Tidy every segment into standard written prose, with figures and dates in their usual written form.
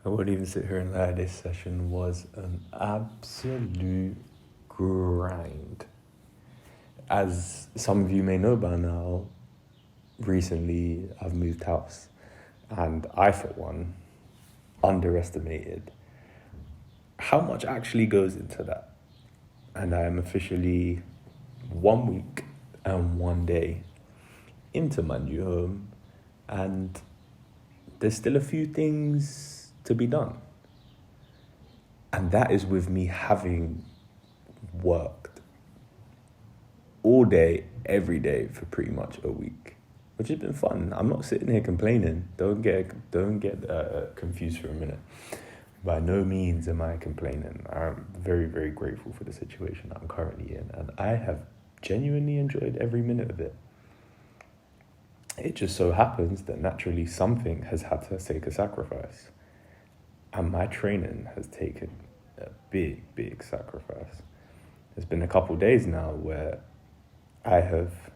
I won't even sit here and lie. This session was an absolute grind. As some of you may know by now, recently I've moved house, and I, for one, underestimated how much actually goes into that. And I am officially 1 week and 1 day into my new home, and there's still a few things to be done. And that is with me having worked all day, every day for pretty much a week, which has been fun. I'm not sitting here complaining. Don't get confused for a minute. By no means am I complaining. I'm very, very grateful for the situation I'm currently in, and I have genuinely enjoyed every minute of it. It just so happens that naturally something has had to take a sacrifice. And my training has taken a big, big sacrifice. There's been a couple of days now where I have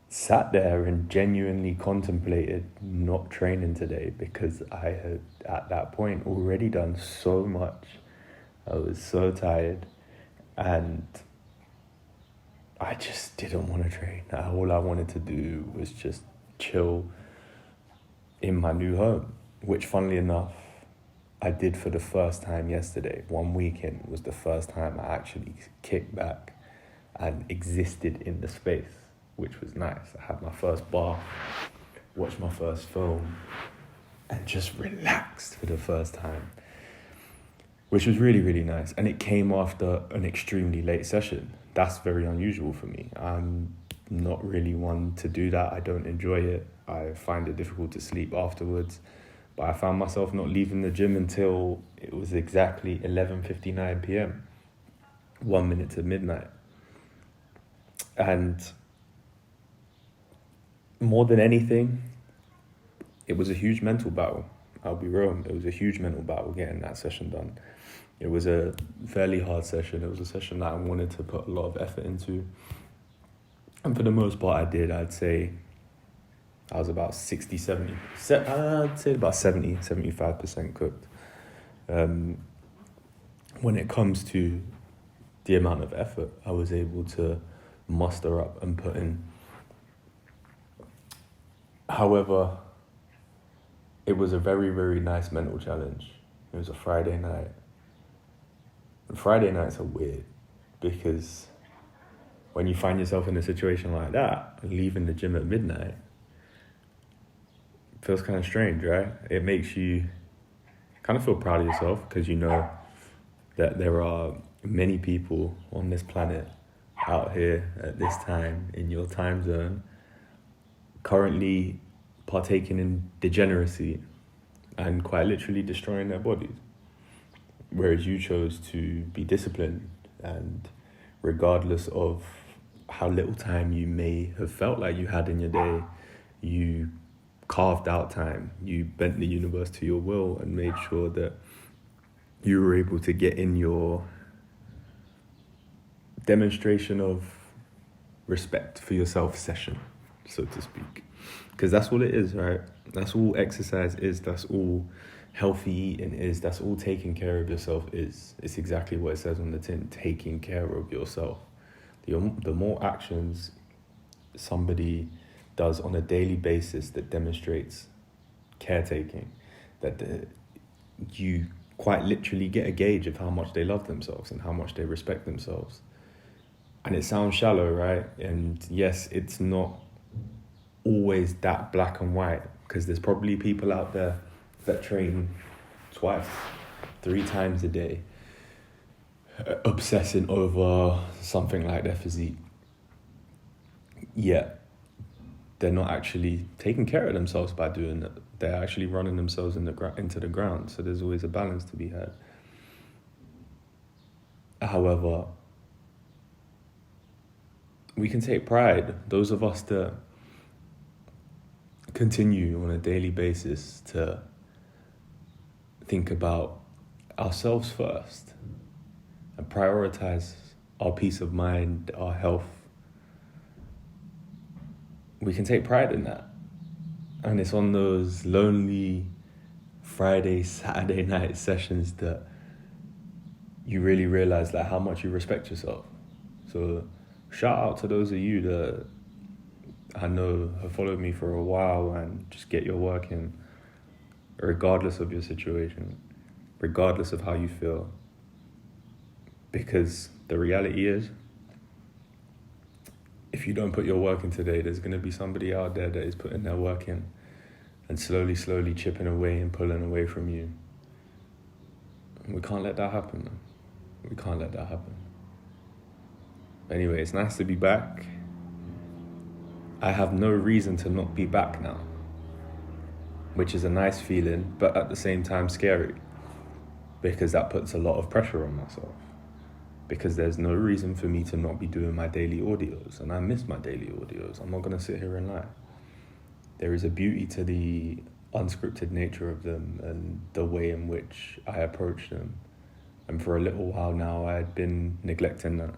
sat there and genuinely contemplated not training today because I had, at that point, already done so much. I was so tired and I just didn't want to train. All I wanted to do was just chill in my new home, which, funnily enough, I did for the first time yesterday. 1 weekend was the first time I actually kicked back and existed in the space, which was nice. I had my first bath, watched my first film, and just relaxed for the first time, which was really, really nice. And it came after an extremely late session. That's very unusual for me. I'm not really one to do that. I don't enjoy it. I find it difficult to sleep afterwards. But I found myself not leaving the gym until it was exactly 11:59 p.m., 1 minute to midnight. And more than anything, it was a huge mental battle. I'll be real. It was a huge mental battle getting that session done. It was a fairly hard session. It was a session that I wanted to put a lot of effort into. And for the most part, I did. I'd say I was about 60, 70, I'd say about 70, 75% cooked. When it comes to the amount of effort I was able to muster up and put in. However, it was a very, very nice mental challenge. It was a Friday night. And Friday nights are weird because when you find yourself in a situation like that, leaving the gym at midnight, feels kind of strange, right? It makes you kind of feel proud of yourself because you know that there are many people on this planet out here at this time in your time zone currently partaking in degeneracy and quite literally destroying their bodies. Whereas you chose to be disciplined, and regardless of how little time you may have felt like you had in your day, you carved out time, you bent the universe to your will and made sure that you were able to get in your demonstration of respect for yourself session, so to speak. Because that's all it is, right? That's all exercise is, that's all healthy eating is, that's all taking care of yourself is. It's exactly what it says on the tin, taking care of yourself. The more actions somebody does on a daily basis that demonstrates caretaking, that you quite literally get a gauge of how much they love themselves and how much they respect themselves. And it sounds shallow, right? And yes, it's not always that black and white, because there's probably people out there that train twice, 3 times a day, obsessing over something like their physique. Yet they're not actually taking care of themselves by doing it. They're actually running themselves into the ground. So there's always a balance to be had. However, we can take pride, those of us that continue on a daily basis to think about ourselves first and prioritize our peace of mind, our health. We can take pride in that. And it's on those lonely Friday, Saturday night sessions that you really realize like how much you respect yourself. So shout out to those of you that I know have followed me for a while and just get your work in, regardless of your situation, regardless of how you feel. Because the reality is, if you don't put your work in today, there's going to be somebody out there that is putting their work in and slowly chipping away and pulling away from you. And we can't let that happen, man. We can't let that happen. Anyway, it's nice to be back. I have no reason to not be back now, which is a nice feeling, but at the same time scary, because that puts a lot of pressure on myself. Because there's no reason for me to not be doing my daily audios, and I miss my daily audios. I'm not going to sit here and lie. There is a beauty to the unscripted nature of them and the way in which I approach them. And for a little while now, I had been neglecting that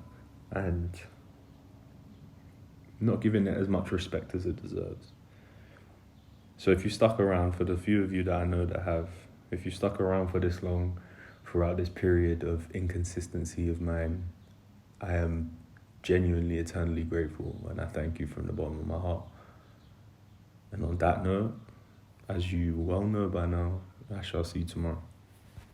and not giving it as much respect as it deserves. So if you stuck around, for the few of you that I know that have, if you stuck around for this long, throughout this period of inconsistency of mine, I am genuinely, eternally grateful, and I thank you from the bottom of my heart. And on that note, as you well know by now, I shall see you tomorrow.